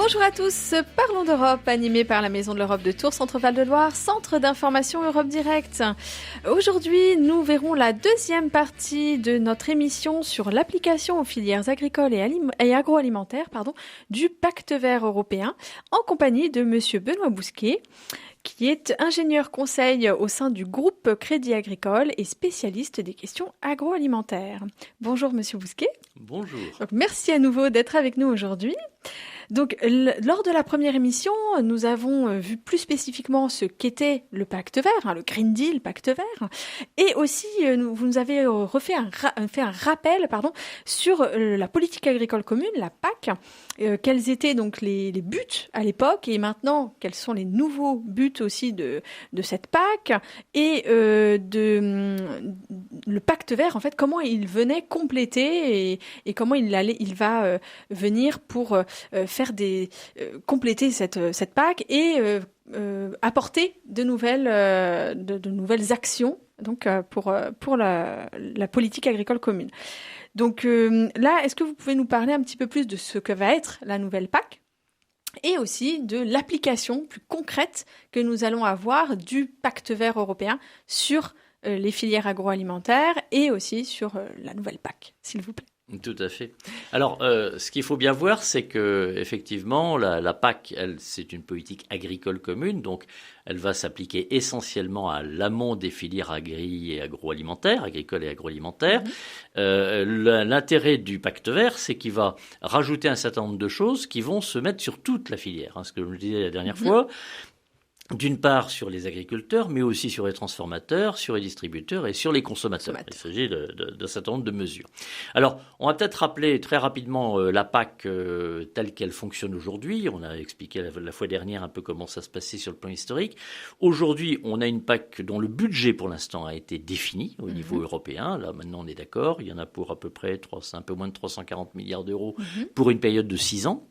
Bonjour à tous, parlons d'Europe, animé par la Maison de l'Europe de Tours, Centre-Val de Loire, Centre d'information Europe Direct. Aujourd'hui, nous verrons la deuxième partie de notre émission sur l'application aux filières agricoles et agroalimentaires du Pacte vert européen, en compagnie de Monsieur Benoît Bousquet, qui est ingénieur conseil au sein du groupe Crédit Agricole et spécialiste des questions agroalimentaires. Bonjour Monsieur Bousquet. Bonjour. Donc, merci à nouveau d'être avec nous aujourd'hui. Donc, lors de la première émission, nous avons vu plus spécifiquement ce qu'était le Pacte vert, le Green Deal, Pacte vert, et aussi vous nous avez fait un rappel sur la politique agricole commune, la PAC, quels étaient donc les buts à l'époque, et maintenant quels sont les nouveaux buts aussi de cette PAC, et le Pacte vert, en fait, comment il venait compléter et comment il va venir pour compléter cette PAC et apporter de nouvelles actions pour la politique agricole commune. Donc là, est-ce que vous pouvez nous parler un petit peu plus de ce que va être la nouvelle PAC et aussi de l'application plus concrète que nous allons avoir du Pacte vert européen sur les filières agroalimentaires et aussi sur la nouvelle PAC, s'il vous plaît. Tout à fait. Alors, ce qu'il faut bien voir, c'est que effectivement, la PAC, c'est une politique agricole commune, donc elle va s'appliquer essentiellement à l'amont des filières agricoles et agroalimentaires. L'intérêt du Pacte vert, c'est qu'il va rajouter un certain nombre de choses qui vont se mettre sur toute la filière. Ce que je vous disais la dernière fois. D'une part sur les agriculteurs, mais aussi sur les transformateurs, sur les distributeurs et sur les consommateurs. Il s'agit d'un certain nombre de mesures. Alors, on va peut-être rappeler très rapidement la PAC telle qu'elle fonctionne aujourd'hui. On a expliqué la fois dernière un peu comment ça se passait sur le plan historique. Aujourd'hui, on a une PAC dont le budget pour l'instant a été défini au niveau européen. Là, maintenant, on est d'accord. Il y en a pour à peu près un peu moins de 340 milliards d'euros pour une période de 6 ans.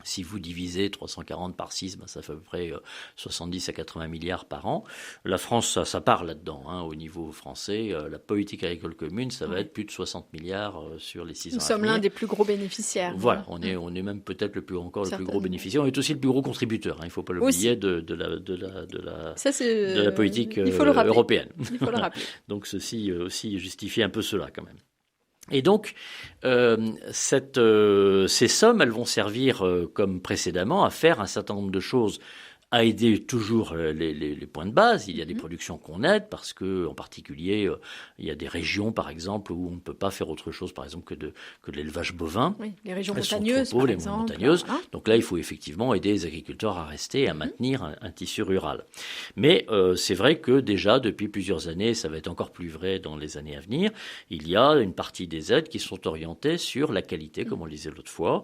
Si vous divisez 340 par 6, ça fait à peu près 70 à 80 milliards par an. La France, ça part là-dedans. Au niveau français, la politique agricole commune, ça va être plus de 60 milliards sur les 6 ans. Nous sommes l'un des plus gros bénéficiaires. Voilà, on est même peut-être le plus gros bénéficiaire. On est aussi le plus gros contributeur. Il ne faut pas l'oublier de la politique européenne. Il faut le rappeler. Donc ceci aussi justifie un peu cela quand même. Et donc, ces sommes, elles vont servir, comme précédemment, à faire un certain nombre de choses, à aider toujours les points de base. Il y a des productions qu'on aide parce que, en particulier, il y a des régions, par exemple, où on ne peut pas faire autre chose, par exemple, que de l'élevage bovin. Oui, les régions montagneuses, par exemple. Montagneuses. Voilà. Donc là, il faut effectivement aider les agriculteurs à rester et à maintenir un tissu rural. Mais c'est vrai que déjà, depuis plusieurs années, ça va être encore plus vrai dans les années à venir, il y a une partie des aides qui sont orientées sur la qualité, comme on le disait l'autre fois.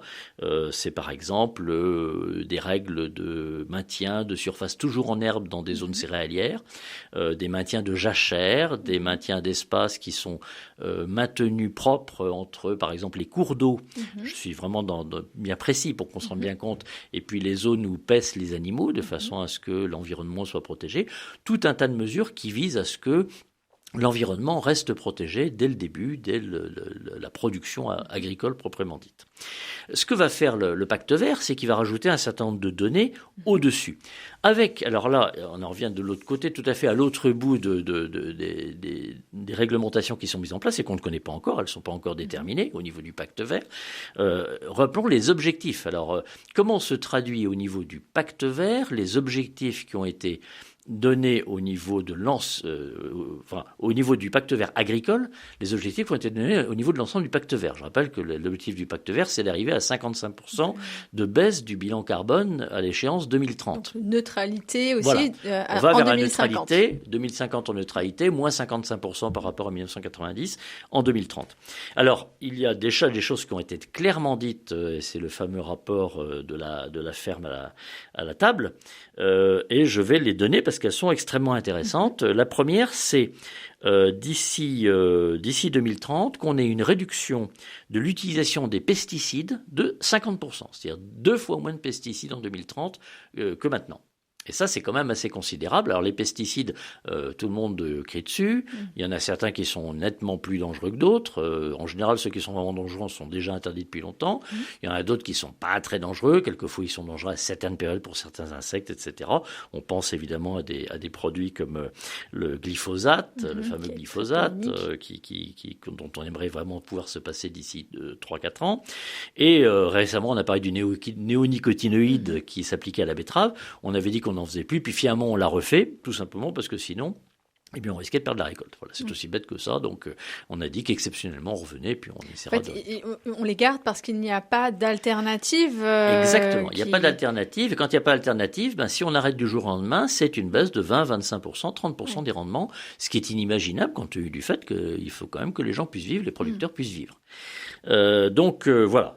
C'est par exemple des règles de maintien de surface toujours en herbe dans des zones céréalières, des maintiens de jachères, des maintiens d'espace qui sont maintenus propres entre, par exemple, les cours d'eau. Je suis vraiment bien précis pour qu'on se rende bien compte. Et puis les zones où paissent les animaux, de façon à ce que l'environnement soit protégé. Tout un tas de mesures qui visent à ce que l'environnement reste protégé dès le début, dès la production agricole proprement dite. Ce que va faire le Pacte vert, c'est qu'il va rajouter un certain nombre de données au-dessus. Alors là, on en revient de l'autre côté, tout à fait à l'autre bout des réglementations qui sont mises en place et qu'on ne connaît pas encore, elles ne sont pas encore déterminées au niveau du Pacte vert. Rappelons les objectifs. Alors, comment se traduit au niveau du Pacte vert les objectifs qui ont été donnés au niveau au niveau du Pacte vert agricole, les objectifs ont été donnés au niveau de l'ensemble du Pacte vert. Je rappelle que l'objectif du Pacte vert, c'est d'arriver à 55% de baisse du bilan carbone à l'échéance 2030. Donc, neutralité aussi voilà. On va vers la 2050. neutralité, 2050 en neutralité, moins 55% par rapport à 1990 en 2030. Alors, il y a déjà des choses qui ont été clairement dites, et c'est le fameux rapport de la ferme à la table, et je vais les donner parce qu'elles sont extrêmement intéressantes. La première, c'est d'ici 2030 qu'on ait une réduction de l'utilisation des pesticides de 50%, c'est-à-dire 2 fois moins de pesticides en 2030 que maintenant. Et ça, c'est quand même assez considérable. Alors, les pesticides, tout le monde crie dessus. Il y en a certains qui sont nettement plus dangereux que d'autres. En général, ceux qui sont vraiment dangereux sont déjà interdits depuis longtemps. Il y en a d'autres qui sont pas très dangereux. Quelquefois, ils sont dangereux à certaines périodes pour certains insectes, etc. On pense évidemment à des produits comme le glyphosate, le fameux glyphosate, dont on aimerait vraiment pouvoir se passer d'ici 3-4 ans. Et récemment, on a parlé du néonicotinoïde qui s'appliquait à la betterave. On avait dit qu'on n'en faisait plus, puis finalement on l'a refait, tout simplement parce que sinon, eh bien, on risquait de perdre la récolte. Voilà, c'est aussi bête que ça. Donc, on a dit qu'exceptionnellement, on revenait, puis on essaiera on les garde parce qu'il n'y a pas d'alternative. Exactement. Il n'y a pas d'alternative. Et quand il n'y a pas d'alternative, si on arrête du jour au lendemain, c'est une baisse de 20, 25%, 30% des rendements, ce qui est inimaginable compte tenu du fait qu'il faut quand même que les gens puissent vivre, les producteurs puissent vivre. Voilà,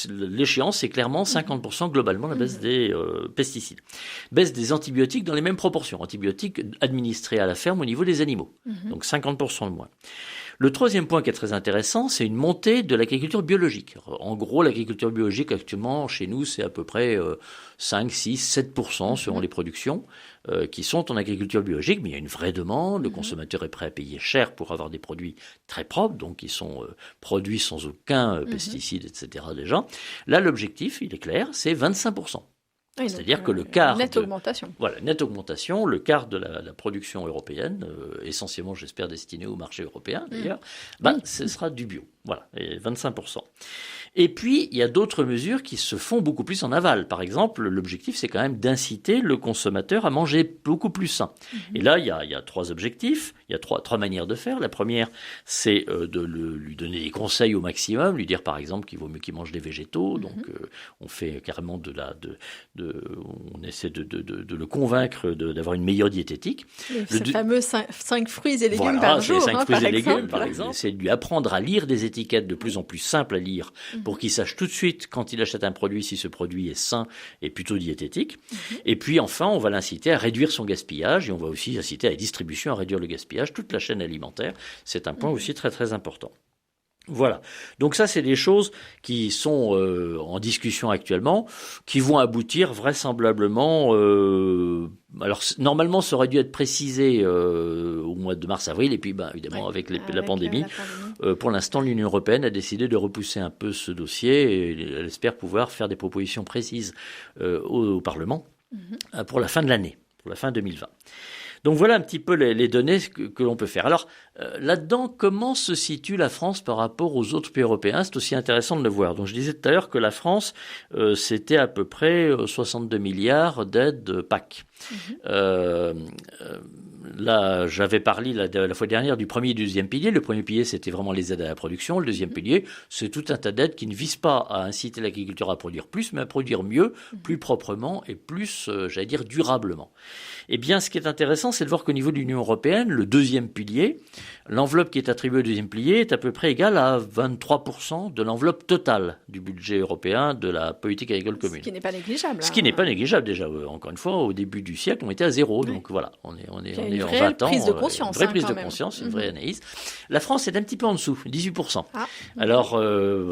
l'échéance, c'est clairement 50% globalement la baisse des pesticides. Baisse des antibiotiques dans les mêmes proportions. Antibiotiques administrés à la ferme au niveau des animaux. Donc 50% de moins. Le troisième point qui est très intéressant, c'est une montée de l'agriculture biologique. En gros, l'agriculture biologique actuellement, chez nous, c'est à peu près 5, 6, 7% selon les productions qui sont en agriculture biologique. Mais il y a une vraie demande. Le consommateur est prêt à payer cher pour avoir des produits très propres, donc qui sont produits sans aucun pesticide, etc. déjà. Là, l'objectif, il est clair, c'est 25%. Oui, c'est-à-dire que le quart nette augmentation. Voilà, nette augmentation, le quart de la production européenne, essentiellement j'espère destinée au marché européen d'ailleurs, ce sera du bio. Voilà, et 25%. Et puis, il y a d'autres mesures qui se font beaucoup plus en aval. Par exemple, l'objectif, c'est quand même d'inciter le consommateur à manger beaucoup plus sain. Et là, il y a 3 objectifs, il y a trois manières de faire. La première, c'est de lui donner des conseils au maximum, lui dire par exemple qu'il vaut mieux qu'il mange des végétaux. Donc, on fait carrément on essaie de le convaincre d'avoir une meilleure diététique. Ces fameux 5 fruits et légumes par jour, 5 fruits et légumes, par exemple. C'est de lui apprendre à lire des étiquettes de plus en plus simples à lire pour qu'il sache tout de suite, quand il achète un produit, si ce produit est sain et plutôt diététique. Et puis enfin, on va l'inciter à réduire son gaspillage et on va aussi inciter à la distribution à réduire le gaspillage. Toute la chaîne alimentaire, c'est un point aussi très très important. Voilà. Donc ça, c'est des choses qui sont en discussion actuellement, qui vont aboutir vraisemblablement. Alors normalement, ça aurait dû être précisé au mois de mars-avril, et puis évidemment avec la pandémie. Pour l'instant, l'Union européenne a décidé de repousser un peu ce dossier et elle espère pouvoir faire des propositions précises au Parlement pour la fin de l'année, pour la fin 2020. Donc voilà un petit peu les données que l'on peut faire. Alors là-dedans, comment se situe la France par rapport aux autres pays européens? C'est aussi intéressant de le voir. Donc je disais tout à l'heure que la France, c'était à peu près 62 milliards d'aides PAC. Là, j'avais parlé la fois dernière du premier et du deuxième pilier. Le premier pilier, c'était vraiment les aides à la production. Le deuxième pilier, c'est tout un tas d'aides qui ne visent pas à inciter l'agriculteur à produire plus, mais à produire mieux, plus proprement et plus, durablement. Eh bien, ce qui est intéressant, c'est de voir qu'au niveau de l'Union européenne, le deuxième pilier, l'enveloppe qui est attribuée au deuxième pilier est à peu près égale à 23% de l'enveloppe totale du budget européen de la politique agricole commune. Ce qui n'est pas négligeable. Ce qui n'est pas négligeable déjà. Encore une fois, au début du siècle, on était à 0. Donc voilà, on est en 20 ans. Prise de conscience, une vraie prise de conscience, une vraie analyse. La France est un petit peu en dessous, 18%. Alors,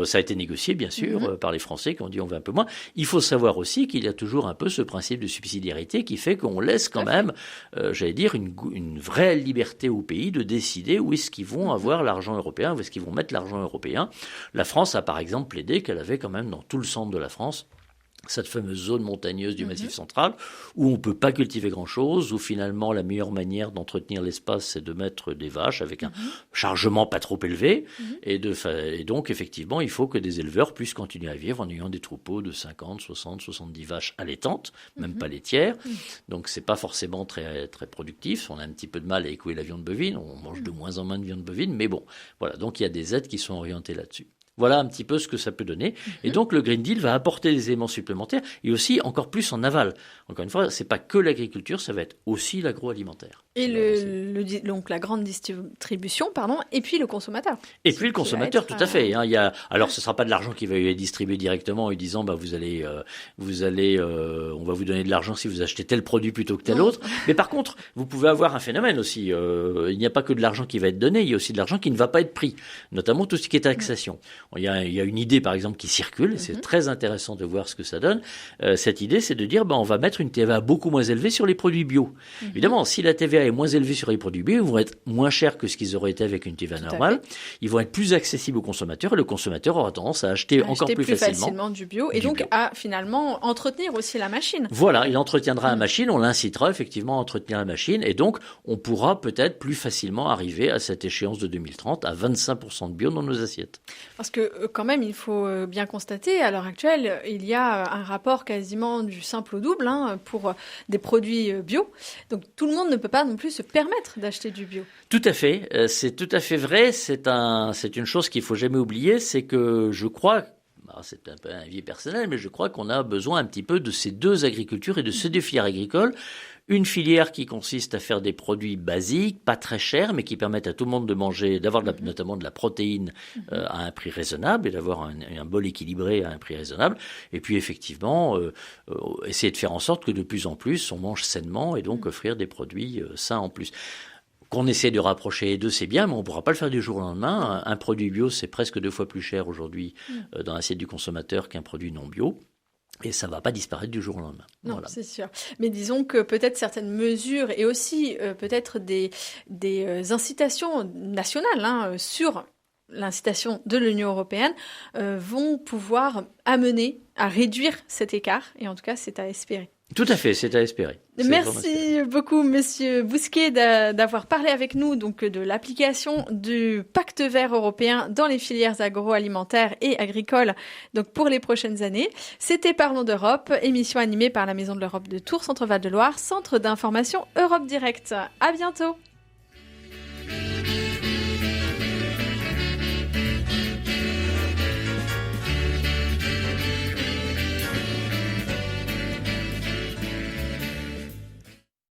ça a été négocié, bien sûr, par les Français qui ont dit on veut un peu moins. Il faut savoir aussi qu'il y a toujours un peu ce principe de subsidiarité qui fait qu'on laisse quand même, une vraie liberté au pays de décider où est-ce qu'ils vont avoir l'argent européen, où est-ce qu'ils vont mettre l'argent européen. La France a par exemple plaidé qu'elle avait quand même dans tout le centre de la France cette fameuse zone montagneuse du Massif central, où on ne peut pas cultiver grand-chose, où finalement la meilleure manière d'entretenir l'espace, c'est de mettre des vaches avec un chargement pas trop élevé. Et donc, effectivement, il faut que des éleveurs puissent continuer à vivre en ayant des troupeaux de 50, 60, 70 vaches allaitantes, même pas laitières. Donc, c'est pas forcément très, très productif. On a un petit peu de mal à écouler la viande bovine. On mange de moins en moins de viande bovine. Mais bon, voilà. Donc, il y a des aides qui sont orientées là-dessus. Voilà un petit peu ce que ça peut donner. Et donc, le Green Deal va apporter des éléments supplémentaires et aussi encore plus en aval. Encore une fois, c'est pas que l'agriculture, ça va être aussi l'agroalimentaire. Et donc la grande distribution, et puis le consommateur. Et puis le consommateur, tout à fait. Alors, ce sera pas de l'argent qui va être distribué directement en lui disant, on va vous donner de l'argent si vous achetez tel produit plutôt que tel autre. Mais par contre, vous pouvez avoir un phénomène aussi. Il n'y a pas que de l'argent qui va être donné, il y a aussi de l'argent qui ne va pas être pris. Notamment tout ce qui est taxation. il y a une idée, par exemple, qui circule, et c'est très intéressant de voir ce que ça donne. Cette idée, c'est de dire, on va mettre une TVA beaucoup moins élevée sur les produits bio. Évidemment, si la TVA est moins élevée sur les produits bio, ils vont être moins chers que ce qu'ils auraient été avec une TVA normale. Ils vont être plus accessibles aux consommateurs, et le consommateur aura tendance à acheter encore plus facilement du bio, et donc bio. À finalement entretenir aussi la machine. Voilà, il entretiendra la machine, on l'incitera effectivement à entretenir la machine, et donc on pourra peut-être plus facilement arriver à cette échéance de 2030 à 25% de bio dans nos assiettes. Parce que quand même, il faut bien constater, à l'heure actuelle, il y a un rapport quasiment du simple au double pour des produits bio. Donc tout le monde ne peut pas non plus se permettre d'acheter du bio. Tout à fait, c'est tout à fait vrai. C'est une chose qu'il faut jamais oublier, c'est que je crois, c'est un peu un avis personnel, mais je crois qu'on a besoin un petit peu de ces deux agricultures et de ces deux filières agricoles. Une filière qui consiste à faire des produits basiques, pas très chers, mais qui permettent à tout le monde de manger, d'avoir notamment de la protéine à un prix raisonnable et d'avoir un bol équilibré à un prix raisonnable. Et puis effectivement, essayer de faire en sorte que de plus en plus on mange sainement et donc offrir des produits sains en plus. Qu'on essaie de rapprocher les deux, c'est bien, mais on ne pourra pas le faire du jour au lendemain. Un produit bio, c'est presque 2 fois plus cher aujourd'hui dans l'assiette du consommateur qu'un produit non bio. Et ça ne va pas disparaître du jour au lendemain. Non, voilà. C'est sûr. Mais disons que peut-être certaines mesures et aussi peut-être des incitations nationales sur l'incitation de l'Union européenne vont pouvoir amener à réduire cet écart. Et en tout cas, c'est à espérer. Tout à fait, c'est à espérer. Merci beaucoup, Monsieur Bousquet, d'avoir parlé avec nous donc de l'application du Pacte vert européen dans les filières agroalimentaires et agricoles donc pour les prochaines années. C'était Parlons d'Europe, émission animée par la Maison de l'Europe de Tours, Centre Val de Loire, Centre d'information Europe Direct. À bientôt.